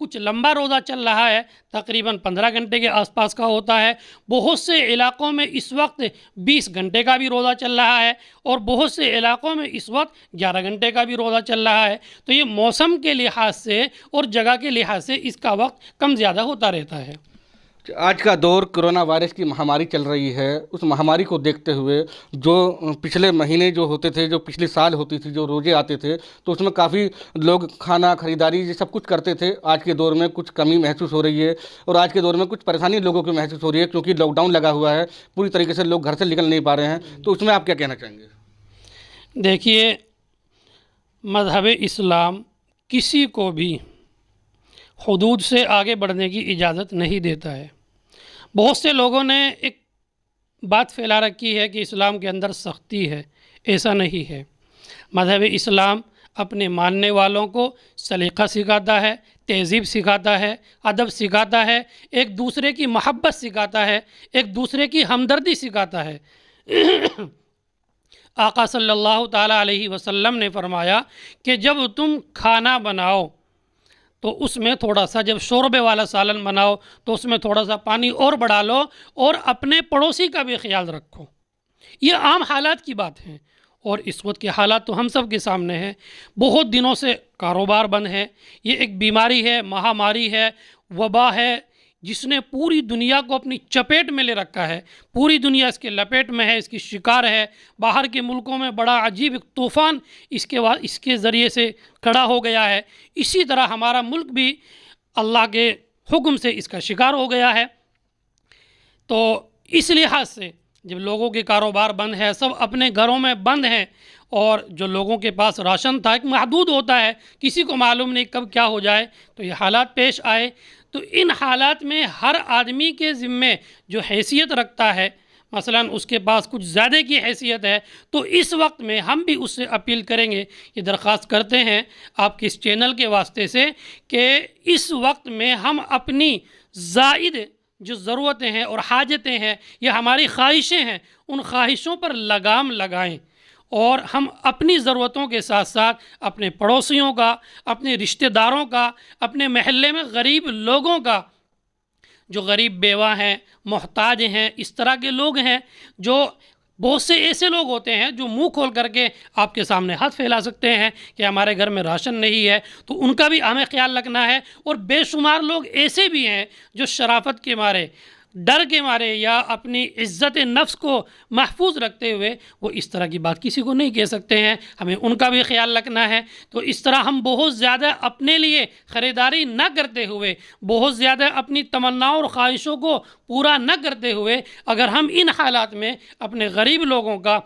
کچھ لمبا روزہ چل رہا ہے، تقریباً 15 گھنٹے کے آس پاس کا ہوتا ہے، بہت سے علاقوں میں اس وقت 20 گھنٹے کا بھی روزہ چل رہا ہے، اور بہت سے علاقوں میں اس وقت 11 گھنٹے کا بھی روزہ چل رہا ہے۔ تو یہ موسم کے لحاظ سے اور جگہ کے لحاظ سے اس کا وقت کم زیادہ ہوتا رہتا ہے۔ آج کا دور کرونا وائرس کی مہاماری چل رہی ہے، اس مہاماری کو دیکھتے ہوئے جو پچھلے مہینے جو ہوتے تھے، جو پچھلے سال ہوتی تھی، جو روزے آتے تھے، تو اس میں کافی لوگ کھانا خریداری یہ سب کچھ کرتے تھے۔ آج کے دور میں کچھ کمی محسوس ہو رہی ہے، اور آج کے دور میں کچھ پریشانی لوگوں کو محسوس ہو رہی ہے، کیونکہ لاک ڈاؤن لگا ہوا ہے، پوری طریقے سے لوگ گھر سے نکل نہیں پا رہے ہیں۔ تو اس میں آپ کیا کہنا چاہیں گے؟ دیکھیے، مذہب اسلام کسی کو بھی حدود سے آگے بڑھنے کی اجازت نہیں دیتا ہے۔ بہت سے لوگوں نے ایک بات پھیلا رکھی ہے کہ اسلام کے اندر سختی ہے، ایسا نہیں ہے۔ مذہب اسلام اپنے ماننے والوں کو سلیقہ سکھاتا ہے، تہذیب سکھاتا ہے، ادب سکھاتا ہے، ایک دوسرے کی محبت سکھاتا ہے، ایک دوسرے کی ہمدردی سکھاتا ہے۔ آقا صلی اللہ تعالیٰ علیہ وسلم نے فرمایا کہ جب تم کھانا بناؤ تو اس میں تھوڑا سا، جب شوربے والا سالن بناؤ تو اس میں تھوڑا سا پانی اور بڑھا لو، اور اپنے پڑوسی کا بھی خیال رکھو۔ یہ عام حالات کی بات ہے، اور اس وقت کے حالات تو ہم سب کے سامنے ہیں۔ بہت دنوں سے کاروبار بند ہے، یہ ایک بیماری ہے، مہاماری ہے، وبا ہے، جس نے پوری دنیا کو اپنی چپیٹ میں لے رکھا ہے۔ پوری دنیا اس کے لپیٹ میں ہے، اس کی شکار ہے۔ باہر کے ملکوں میں بڑا عجیب ایک طوفان اس کے ذریعے سے کھڑا ہو گیا ہے۔ اسی طرح ہمارا ملک بھی اللہ کے حکم سے اس کا شکار ہو گیا ہے۔ تو اس لحاظ سے جب لوگوں کے کاروبار بند ہے، سب اپنے گھروں میں بند ہیں، اور جو لوگوں کے پاس راشن تھا ایک محدود ہوتا ہے، کسی کو معلوم نہیں کب کیا ہو جائے، تو یہ حالات پیش آئے۔ تو ان حالات میں ہر آدمی کے ذمے جو حیثیت رکھتا ہے، مثلا اس کے پاس کچھ زیادہ کی حیثیت ہے، تو اس وقت میں ہم بھی اس سے اپیل کریں گے، یہ درخواست کرتے ہیں آپ کے اس چینل کے واسطے سے، کہ اس وقت میں ہم اپنی زائد جو ضرورتیں ہیں اور حاجتیں ہیں، یہ ہماری خواہشیں ہیں، ان خواہشوں پر لگام لگائیں، اور ہم اپنی ضرورتوں کے ساتھ ساتھ اپنے پڑوسیوں کا، اپنے رشتہ داروں کا، اپنے محلے میں غریب لوگوں کا، جو غریب بیوہ ہیں، محتاج ہیں، اس طرح کے لوگ ہیں، جو بہت سے ایسے لوگ ہوتے ہیں جو منہ کھول کر کے آپ کے سامنے ہاتھ پھیلا سکتے ہیں کہ ہمارے گھر میں راشن نہیں ہے، تو ان کا بھی ہمیں خیال رکھنا ہے۔ اور بے شمار لوگ ایسے بھی ہیں جو شرافت کے مارے، ڈر کے مارے، یا اپنی عزت نفس کو محفوظ رکھتے ہوئے وہ اس طرح کی بات کسی کو نہیں کہہ سکتے ہیں، ہمیں ان کا بھی خیال رکھنا ہے۔ تو اس طرح ہم بہت زیادہ اپنے لیے خریداری نہ کرتے ہوئے، بہت زیادہ اپنی تمناؤں اور خواہشوں کو پورا نہ کرتے ہوئے، اگر ہم ان حالات میں اپنے غریب لوگوں کا،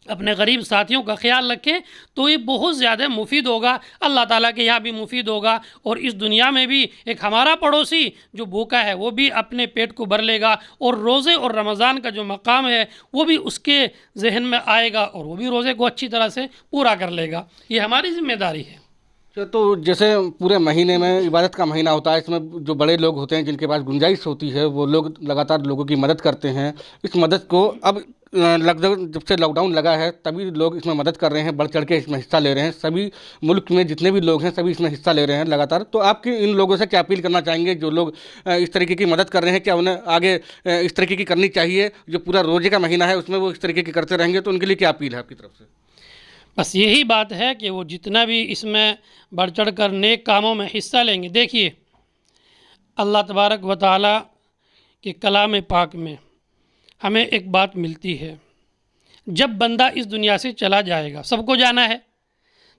اپنے غریب ساتھیوں کا خیال رکھیں، تو یہ بہت زیادہ مفید ہوگا، اللہ تعالیٰ کے یہاں بھی مفید ہوگا، اور اس دنیا میں بھی ایک ہمارا پڑوسی جو بھوکا ہے وہ بھی اپنے پیٹ کو بھر لے گا، اور روزے اور رمضان کا جو مقام ہے وہ بھی اس کے ذہن میں آئے گا، اور وہ بھی روزے کو اچھی طرح سے پورا کر لے گا۔ یہ ہماری ذمہ داری ہے۔ تو جیسے پورے مہینے میں عبادت کا مہینہ ہوتا ہے، اس میں جو بڑے لوگ ہوتے ہیں جن کے پاس گنجائش ہوتی ہے، وہ لوگ لگاتار لوگوں کی مدد کرتے ہیں۔ اس مدد کو اب جب سے لاک ڈاؤن لگا ہے تبھی لوگ اس میں مدد کر رہے ہیں، بڑھ چڑھ کے اس میں حصہ لے رہے ہیں، سبھی ملک میں جتنے بھی لوگ ہیں سبھی اس میں حصہ لے رہے ہیں لگاتار۔ تو آپ کی ان لوگوں سے کیا اپیل کرنا چاہیں گے جو لوگ اس طریقے کی مدد کر رہے ہیں؟ کیا انہیں آگے اس طریقے کی کرنی چاہیے؟ جو پورا روزے کا مہینہ ہے اس میں وہ اس طریقے کی کرتے رہیں گے، تو ان کے لیے کیا اپیل ہے آپ کی طرف سے؟ بس یہی بات ہے کہ وہ جتنا بھی اس میں بڑھ چڑھ کر نیک کاموں میں حصہ لیں گے۔ دیکھیے، اللہ تبارک و تعالیٰ کے کلام پاک میں ہمیں ایک بات ملتی ہے، جب بندہ اس دنیا سے چلا جائے گا، سب کو جانا ہے،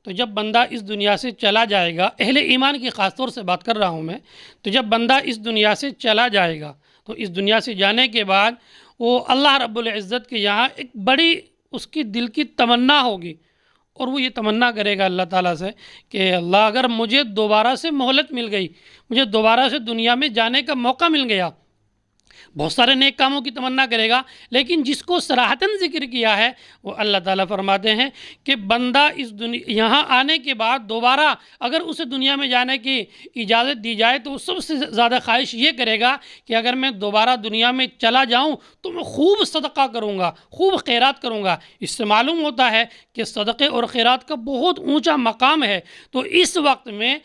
تو جب بندہ اس دنیا سے چلا جائے گا، اہل ایمان کی خاص طور سے بات کر رہا ہوں میں، تو جب بندہ اس دنیا سے چلا جائے گا تو اس دنیا سے جانے کے بعد وہ اللہ رب العزت کے یہاں ایک بڑی اس کی دل کی تمنا ہوگی، اور وہ یہ تمنا کرے گا اللہ تعالیٰ سے کہ اللہ اگر مجھے دوبارہ سے مہلت مل گئی، مجھے دوبارہ سے دنیا میں جانے کا موقع مل گیا، بہت سارے نیک کاموں کی تمنا کرے گا، لیکن جس کو صراحتاً ذکر کیا ہے وہ اللہ تعالیٰ فرماتے ہیں کہ بندہ اس یہاں آنے کے بعد دوبارہ اگر اسے دنیا میں جانے کی اجازت دی جائے تو وہ سب سے زیادہ خواہش یہ کرے گا کہ اگر میں دوبارہ دنیا میں چلا جاؤں تو میں خوب صدقہ کروں گا، خوب خیرات کروں گا۔ اس سے معلوم ہوتا ہے کہ صدقے اور خیرات کا بہت اونچا مقام ہے۔ تو اس وقت میں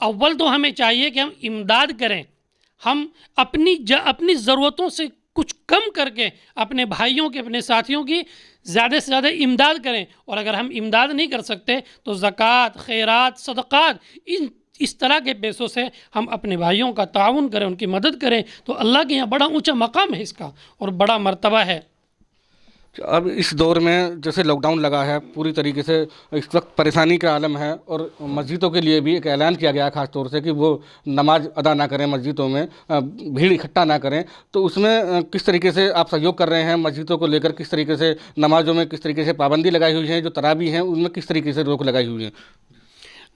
اول تو ہمیں چاہیے کہ ہم امداد کریں، ہم اپنی ضرورتوں سے کچھ کم کر کے اپنے بھائیوں کے، اپنے ساتھیوں کی زیادہ سے زیادہ امداد کریں، اور اگر ہم امداد نہیں کر سکتے تو زکوٰۃ، خیرات، صدقات، اس طرح کے پیسوں سے ہم اپنے بھائیوں کا تعاون کریں، ان کی مدد کریں، تو اللہ کے یہاں بڑا اونچا مقام ہے اس کا اور بڑا مرتبہ ہے۔ اب اس دور میں جیسے لاک ڈاؤن لگا ہے، پوری طریقے سے اس وقت پریشانی کا عالم ہے، اور مسجدوں کے لیے بھی ایک اعلان کیا گیا خاص طور سے کہ وہ نماز ادا نہ کریں مسجدوں میں، بھیڑ اکٹھا نہ کریں، تو اس میں کس طریقے سے آپ سہیوگ کر رہے ہیں مسجدوں کو لے کر؟ کس طریقے سے نمازوں میں کس طریقے سے پابندی لگائی ہوئی ہے؟ جو تراویح ہیں ان میں کس طریقے سے روک لگائی ہوئی ہے؟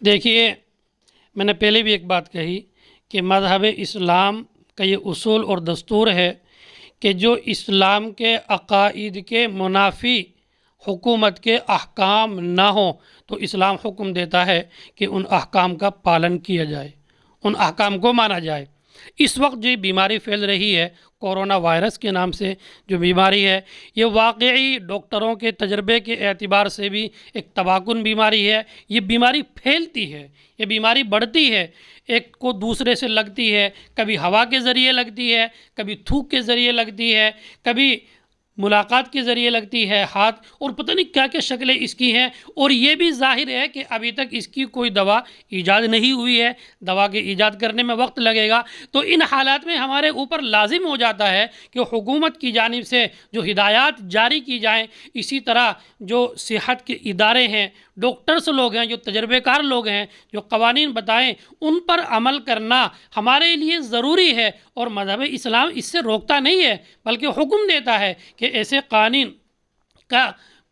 دیکھیے، میں نے پہلے بھی ایک بات کہی کہ مذہب اسلام کا یہ اصول اور دستور ہے کہ جو اسلام کے عقائد کے منافی حکومت کے احکام نہ ہوں تو اسلام حکم دیتا ہے کہ ان احکام کا پالن کیا جائے، ان احکام کو مانا جائے۔ اس وقت جو بیماری پھیل رہی ہے کورونا وائرس کے نام سے جو بیماری ہے، یہ واقعی ڈاکٹروں کے تجربے کے اعتبار سے بھی ایک تباہ کن بیماری ہے۔ یہ بیماری پھیلتی ہے، یہ بیماری بڑھتی ہے، ایک کو دوسرے سے لگتی ہے، کبھی ہوا کے ذریعے لگتی ہے، کبھی تھوک کے ذریعے لگتی ہے، کبھی ملاقات کے ذریعے لگتی ہے، ہاتھ، اور پتہ نہیں کیا کیا شکلیں اس کی ہیں، اور یہ بھی ظاہر ہے کہ ابھی تک اس کی کوئی دوا ایجاد نہیں ہوئی ہے، دوا کے ایجاد کرنے میں وقت لگے گا۔ تو ان حالات میں ہمارے اوپر لازم ہو جاتا ہے کہ حکومت کی جانب سے جو ہدایات جاری کی جائیں، اسی طرح جو صحت کے ادارے ہیں، ڈاکٹرس لوگ ہیں، جو تجربے کار لوگ ہیں، جو قوانین بتائیں، ان پر عمل کرنا ہمارے لیے ضروری ہے، اور مذہب اسلام اس سے روکتا نہیں ہے بلکہ حکم دیتا ہے کہ ایسے قوانین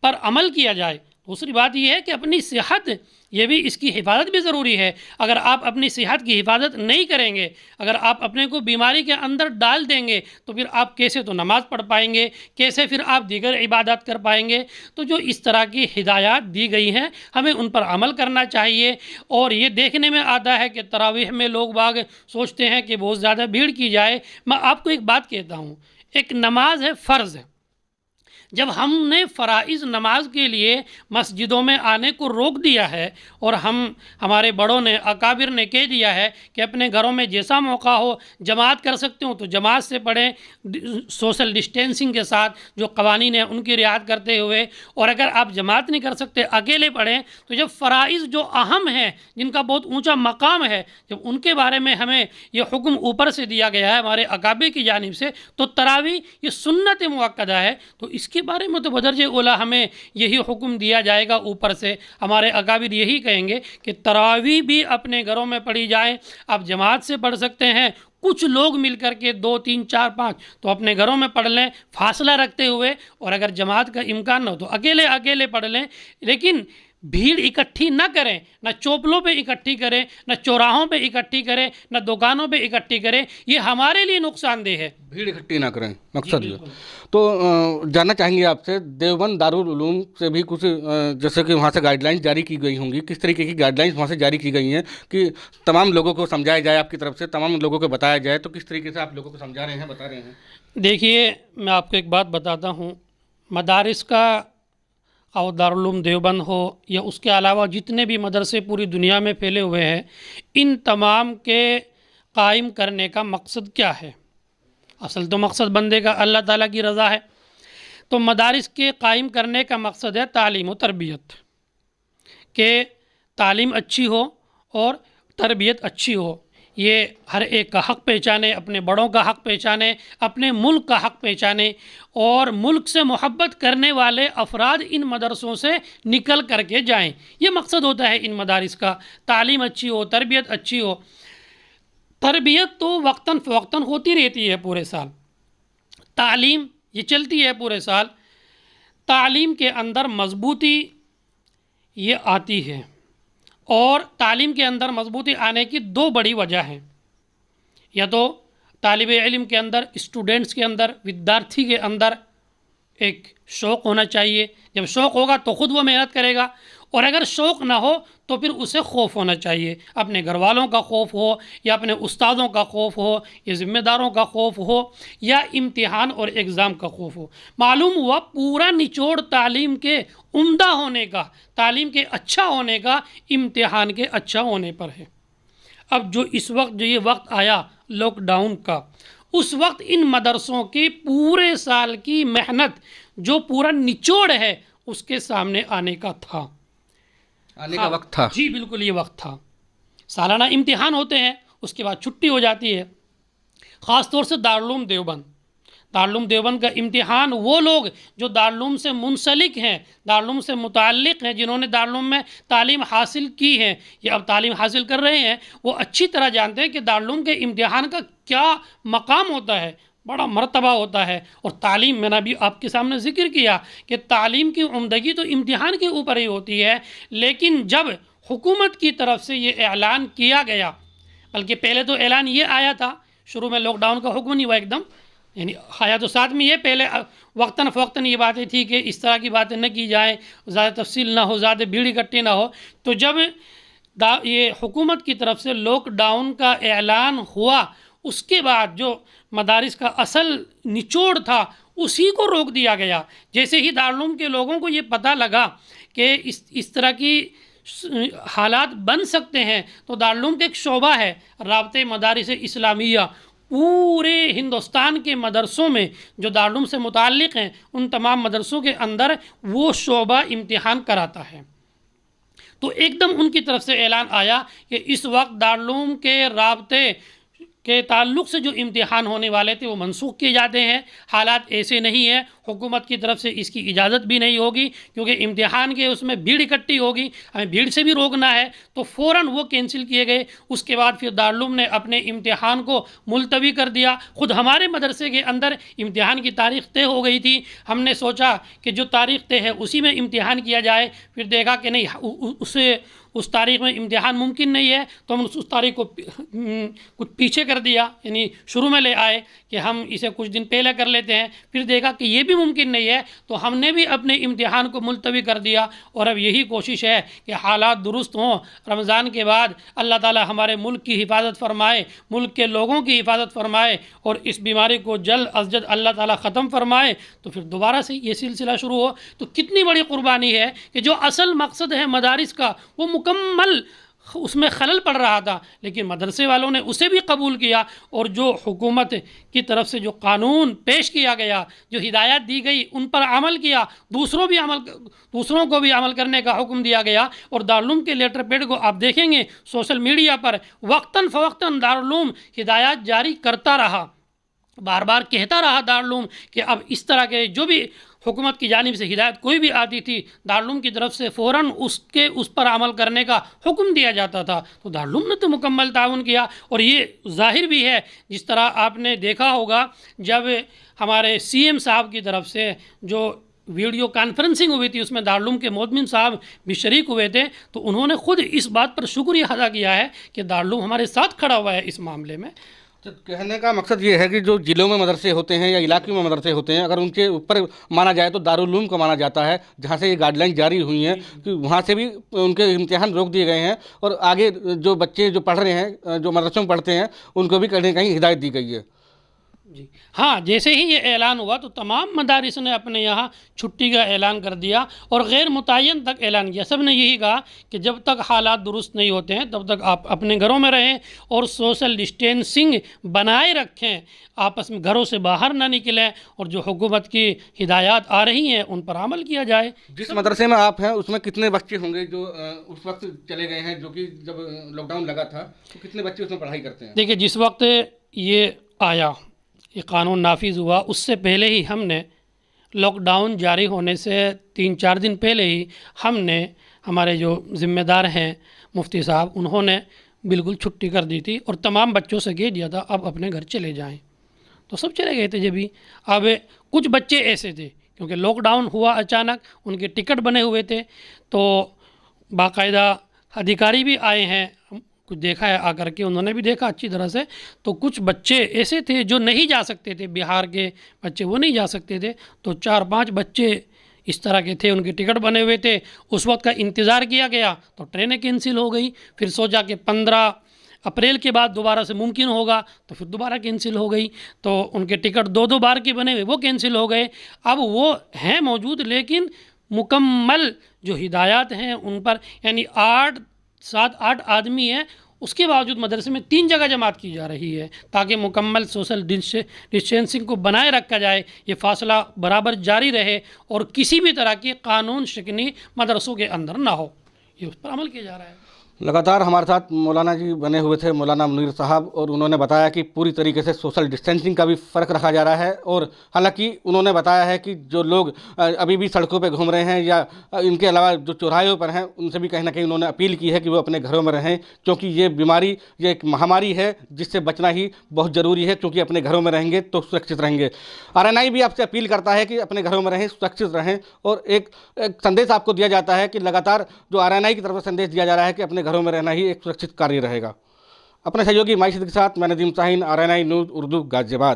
پر عمل کیا جائے۔ دوسری بات یہ ہے کہ اپنی صحت، یہ بھی اس کی حفاظت بھی ضروری ہے۔ اگر آپ اپنی صحت کی حفاظت نہیں کریں گے، اگر آپ اپنے کو بیماری کے اندر ڈال دیں گے، تو پھر آپ کیسے تو نماز پڑھ پائیں گے، کیسے پھر آپ دیگر عبادات کر پائیں گے؟ تو جو اس طرح کی ہدایات دی گئی ہیں ہمیں ان پر عمل کرنا چاہیے۔ اور یہ دیکھنے میں آتا ہے کہ تراویح میں لوگ باگ سوچتے ہیں کہ بہت زیادہ بھیڑ کی جائے۔ میں آپ کو ایک بات کہتا ہوں، ایک نماز ہے، فرض ہے۔ جب ہم نے فرائض نماز کے لیے مسجدوں میں آنے کو روک دیا ہے، اور ہمارے بڑوں نے، اکابر نے کہہ دیا ہے کہ اپنے گھروں میں جیسا موقع ہو جماعت کر سکتے ہو تو جماعت سے پڑھیں، سوشل ڈسٹینسنگ کے ساتھ جو قوانین ہیں ان کی رعایت کرتے ہوئے، اور اگر آپ جماعت نہیں کر سکتے اکیلے پڑھیں، تو جب فرائض جو اہم ہیں، جن کا بہت اونچا مقام ہے، جب ان کے بارے میں ہمیں یہ حکم اوپر سے دیا گیا ہے ہمارے اکابر کی جانب سے، تو تراویح یہ سنت مؤکدہ ہے، تو اس کے بارے میں تو بدرجہ اولیٰ ہمیں یہی حکم دیا جائے گا اوپر سے۔ ہمارے اکابر یہی کہیں گے کہ تراویح بھی اپنے گھروں میں پڑھی جائے، آپ جماعت سے پڑھ سکتے ہیں، کچھ لوگ مل کر کے 2 3 4 5 تو اپنے گھروں میں پڑھ لیں فاصلہ رکھتے ہوئے، اور اگر جماعت کا امکان نہ ہو تو اکیلے پڑھ لیں، لیکن بھیڑ اکٹھی نہ کریں، نہ چوپلوں پہ اکٹھی کریں، نہ چوراہوں پہ اکٹھی کریں، نہ دکانوں پہ اکٹھی کریں، یہ ہمارے لیے نقصان دہ ہے۔ بھیڑ اکٹھی نہ کریں، مقصد یہ۔ تو جاننا چاہیں گے آپ سے، دیوبند دارالعلوم سے بھی کچھ جیسے کہ وہاں سے گائیڈ لائنس جاری کی گئی ہوں گی، کس طریقے کی گائیڈ لائنس وہاں سے جاری کی گئی ہیں کہ تمام لوگوں کو سمجھایا جائے، آپ کی طرف سے تمام لوگوں کو بتایا جائے، تو کس طریقے سے آپ لوگوں کو سمجھا رہے ہیں، بتا رہے ہیں؟ دیکھیے، میں آپ کو ایک بات بتاتا ہوں، مدارس کا اور دارالعلوم دیوبند ہو یا اس کے علاوہ جتنے بھی مدرسے پوری دنیا میں پھیلے ہوئے ہیں، ان تمام کے قائم کرنے کا مقصد کیا ہے؟ اصل تو مقصد بندے کا اللہ تعالیٰ کی رضا ہے۔ تو مدارس کے قائم کرنے کا مقصد ہے تعلیم و تربیت، کہ تعلیم اچھی ہو اور تربیت اچھی ہو، یہ ہر ایک کا حق پہچانے، اپنے بڑوں کا حق پہچانے، اپنے ملک کا حق پہچانے، اور ملک سے محبت کرنے والے افراد ان مدرسوں سے نکل کر کے جائیں۔ یہ مقصد ہوتا ہے ان مدارس کا، تعلیم اچھی ہو، تربیت اچھی ہو۔ تربیت تو وقتاً فوقتاً ہوتی رہتی ہے پورے سال، تعلیم یہ چلتی ہے پورے سال۔ تعلیم کے اندر مضبوطی یہ آتی ہے، اور تعلیم کے اندر مضبوطی آنے کی 2 بڑی وجہ ہیں۔ یا تو طالب علم کے اندر، اسٹوڈنٹس کے اندر، ودیارتھی کے اندر ایک شوق ہونا چاہیے، جب شوق ہوگا تو خود وہ محنت کرے گا، اور اگر شوق نہ ہو تو پھر اسے خوف ہونا چاہیے، اپنے گھر والوں کا خوف ہو، یا اپنے استادوں کا خوف ہو، یا ذمہ داروں کا خوف ہو، یا امتحان اور ایگزام کا خوف ہو۔ معلوم ہوا پورا نچوڑ تعلیم کے عمدہ ہونے کا، تعلیم کے اچھا ہونے کا، امتحان کے اچھا ہونے پر ہے۔ اب جو اس وقت جو یہ وقت آیا لاک ڈاؤن کا، اس وقت ان مدرسوں کی پورے سال کی محنت جو پورا نچوڑ ہے اس کے سامنے آنے کا تھا، آنے کا وقت تھا. جی بالکل یہ وقت تھا. سالانہ امتحان ہوتے ہیں، اس کے بعد چھٹی ہو جاتی ہے. خاص طور سے دارالعلوم دیوبند کا امتحان وہ لوگ جو دارالعلوم سے منسلک ہیں، دارالعلوم سے متعلق ہیں، جنہوں نے دارالعلوم میں تعلیم حاصل کی ہے یا اب تعلیم حاصل کر رہے ہیں، وہ اچھی طرح جانتے ہیں کہ دارالعلوم کے امتحان کا کیا مقام ہوتا ہے، بڑا مرتبہ ہوتا ہے. اور تعلیم میں نے بھی آپ کے سامنے ذکر کیا کہ تعلیم کی عمدگی تو امتحان کے اوپر ہی ہوتی ہے. لیکن جب حکومت کی طرف سے یہ اعلان کیا گیا، بلکہ پہلے تو اعلان یہ آیا تھا، شروع میں لاک ڈاؤن کا حکم نہیں ہوا ایک دم، یعنی آیا تو ساتھ میں یہ پہلے وقتاً فوقتاً یہ باتیں تھی کہ اس طرح کی باتیں نہ کی جائیں، زیادہ تفصیل نہ ہو، زیادہ بھیڑ اکٹھی نہ ہو. تو جب یہ حکومت کی طرف سے لاک ڈاؤن کا اعلان ہوا، اس کے بعد جو مدارس کا اصل نچوڑ تھا اسی کو روک دیا گیا. جیسے ہی دارالعلوم کے لوگوں کو یہ پتہ لگا کہ اس طرح کی حالات بن سکتے ہیں، تو دارالعلوم کا ایک شعبہ ہے رابطہ مدارس اسلامیہ، پورے ہندوستان کے مدرسوں میں جو دارالعلوم سے متعلق ہیں ان تمام مدرسوں کے اندر وہ شعبہ امتحان کراتا ہے. تو ایک دم ان کی طرف سے اعلان آیا کہ اس وقت دارالعلوم کے رابطے کے تعلق سے جو امتحان ہونے والے تھے وہ منسوخ کیے جاتے ہیں. حالات ایسے نہیں ہیں، حکومت کی طرف سے اس کی اجازت بھی نہیں ہوگی، کیونکہ امتحان کے اس میں بھیڑ اکٹھی ہوگی، ہمیں بھیڑ سے بھی روکنا ہے. تو فوراً وہ کینسل کیے گئے. اس کے بعد پھر دارالعلوم نے اپنے امتحان کو ملتوی کر دیا. خود ہمارے مدرسے کے اندر امتحان کی تاریخ طے ہو گئی تھی. ہم نے سوچا کہ جو تاریخ طے ہے اسی میں امتحان کیا جائے، پھر دیکھا کہ نہیں، اس تاریخ میں امتحان ممکن نہیں ہے، تو ہم اس تاریخ کو کچھ پیچھے کر دیا، یعنی شروع میں لے آئے کہ ہم اسے کچھ دن پہلے کر لیتے ہیں. پھر دیکھا کہ یہ بھی ممکن نہیں ہے، تو ہم نے بھی اپنے امتحان کو ملتوی کر دیا. اور اب یہی کوشش ہے کہ حالات درست ہوں، رمضان کے بعد اللہ تعالی ہمارے ملک کی حفاظت فرمائے، ملک کے لوگوں کی حفاظت فرمائے، اور اس بیماری کو جلد از جلد اللہ تعالی ختم فرمائے، تو پھر دوبارہ سے یہ سلسلہ شروع ہو. تو کتنی بڑی قربانی ہے کہ جو اصل مقصد ہے مدارس کا وہ مکمل اس میں خلل پڑ رہا تھا، لیکن مدرسے والوں نے اسے بھی قبول کیا. اور جو حکومت کی طرف سے جو قانون پیش کیا گیا، جو ہدایات دی گئی، ان پر عمل کیا، دوسروں کو بھی عمل کرنے کا حکم دیا گیا. اور دارالعلوم کے لیٹر پیڈ کو آپ دیکھیں گے سوشل میڈیا پر وقتاً فوقتاً دارالعلوم ہدایات جاری کرتا رہا، بار بار کہتا رہا دارالعلوم کہ اب اس طرح کے جو بھی حکومت کی جانب سے ہدایت کوئی بھی آتی تھی، دارالعلوم کی طرف سے فوراً اس پر عمل کرنے کا حکم دیا جاتا تھا. تو دارالعلوم نے تو مکمل تعاون کیا. اور یہ ظاہر بھی ہے، جس طرح آپ نے دیکھا ہوگا جب ہمارے سی ایم صاحب کی طرف سے جو ویڈیو کانفرنسنگ ہوئی تھی، اس میں دارالعلوم کے مؤمن صاحب بھی شریک ہوئے تھے، تو انہوں نے خود اس بات پر شکریہ ادا کیا ہے کہ دارالعلوم ہمارے ساتھ کھڑا ہوا ہے اس معاملے میں. کہنے کا مقصد یہ ہے کہ جو ضلعوں میں مدرسے ہوتے ہیں یا علاقوں میں مدرسے ہوتے ہیں، اگر ان کے اوپر مانا جائے تو دارالعلوم کو مانا جاتا ہے، جہاں سے یہ گائیڈ لائن جاری ہوئی ہیں کہ وہاں سے بھی ان کے امتحان روک دیے گئے ہیں، اور آگے جو بچے جو پڑھ رہے ہیں، جو مدرسوں میں پڑھتے ہیں، ان کو بھی کہیں نہ کہیں ہدایت دی گئی ہے. جی ہاں، جیسے ہی یہ اعلان ہوا تو تمام مدارس نے اپنے یہاں چھٹی کا اعلان کر دیا اور غیر متعین تک اعلان کیا. سب نے یہی کہا کہ جب تک حالات درست نہیں ہوتے ہیں تب تک آپ اپنے گھروں میں رہیں اور سوشل ڈسٹینسنگ بنائے رکھیں، آپس میں گھروں سے باہر نہ نکلیں، اور جو حکومت کی ہدایات آ رہی ہیں ان پر عمل کیا جائے. جس مدرسے میں آپ ہیں اس میں کتنے بچے ہوں گے جو اس وقت چلے گئے ہیں، جو کہ جب لاک ڈاؤن لگا تھا تو کتنے بچے اس میں پڑھائی کرتے ہیں؟ دیکھیے، جس وقت یہ آیا، یہ قانون نافذ ہوا، اس سے پہلے ہی ہم نے لاک ڈاؤن جاری ہونے سے 3-4 دن پہلے ہی ہم نے، ہمارے جو ذمہ دار ہیں مفتی صاحب، انہوں نے بالکل چھٹی کر دی تھی اور تمام بچوں سے کہہ دیا تھا اب اپنے گھر چلے جائیں. تو سب چلے گئے تھے. جبھی اب کچھ بچے ایسے تھے کیونکہ لاک ڈاؤن ہوا اچانک، ان کے ٹکٹ بنے ہوئے تھے، تو باقاعدہ ادھیکاری بھی آئے ہیں، کچھ دیکھا ہے آ کر کے، انہوں نے بھی دیکھا اچھی طرح سے. تو کچھ بچے ایسے تھے جو نہیں جا سکتے تھے، بہار کے بچے وہ نہیں جا سکتے تھے. تو 4-5 بچے اس طرح کے تھے، ان کے ٹکٹ بنے ہوئے تھے. اس وقت کا انتظار کیا گیا تو ٹرینیں کینسل ہو گئی. پھر سوچا کہ 15 اپریل کے بعد دوبارہ سے ممکن ہوگا، تو پھر دوبارہ کینسل ہو گئی. تو ان کے ٹکٹ 2 بار کے بنے ہوئے وہ کینسل ہو گئے. اب وہ ہیں موجود، لیکن مکمل جو ہدایات ہیں ان پر، یعنی 7-8 آدمی ہیں، اس کے باوجود مدرسے میں 3 جگہ جماعت کی جا رہی ہے تاکہ مکمل سوشل ڈسٹینسنگ کو بنائے رکھا جائے، یہ فاصلہ برابر جاری رہے اور کسی بھی طرح کی قانون شکنی مدرسوں کے اندر نہ ہو، یہ اس پر عمل کیا جا رہا ہے۔ لگاتار ہمارے ساتھ مولانا جی بنے ہوئے تھے، مولانا منیر صاحب، اور انہوں نے بتایا کہ پوری طریقے سے سوشل ڈسٹینسنگ کا بھی فرق رکھا جا رہا ہے، اور حالانکہ انہوں نے بتایا ہے کہ جو لوگ ابھی بھی سڑکوں پہ گھوم رہے ہیں یا ان کے علاوہ جو چوراہوں پر ہیں، ان سے بھی کہیں نہ کہیں انہوں نے اپیل کی ہے کہ وہ اپنے گھروں میں رہیں، کیونکہ یہ بیماری، یہ ایک مہاماری ہے جس سے بچنا ہی بہت ضروری ہے، کیونکہ اپنے گھروں میں رہیں گے تو سرکشت رہیں گے۔ RNI بھی آپ سے اپیل کرتا ہے کہ اپنے گھروں میں رہیں، سرکشت رہیں، اور ایک سندیش آپ کو دیا جاتا ہے کہ لگاتار جو RNI کی طرف سے سندیش دیا جا رہا ہے کہ اپنے گھروں میں رہنا ہی ایک سرکشت کاریہ رہے گا۔ اپنے سہیوگی مائی صدیق کے ساتھ میں ندیم شاہین، RNI نیوز اردو، غازی آباد۔